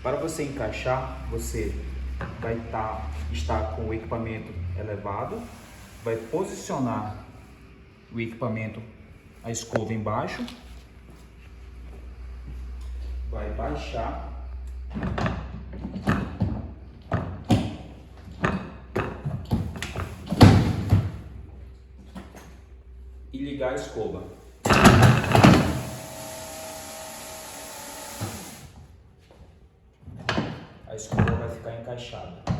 Para você encaixar, você vai estar com o equipamento elevado, vai posicionar o equipamento, a escova embaixo, vai baixar e ligar a escova. A escova vai ficar encaixada.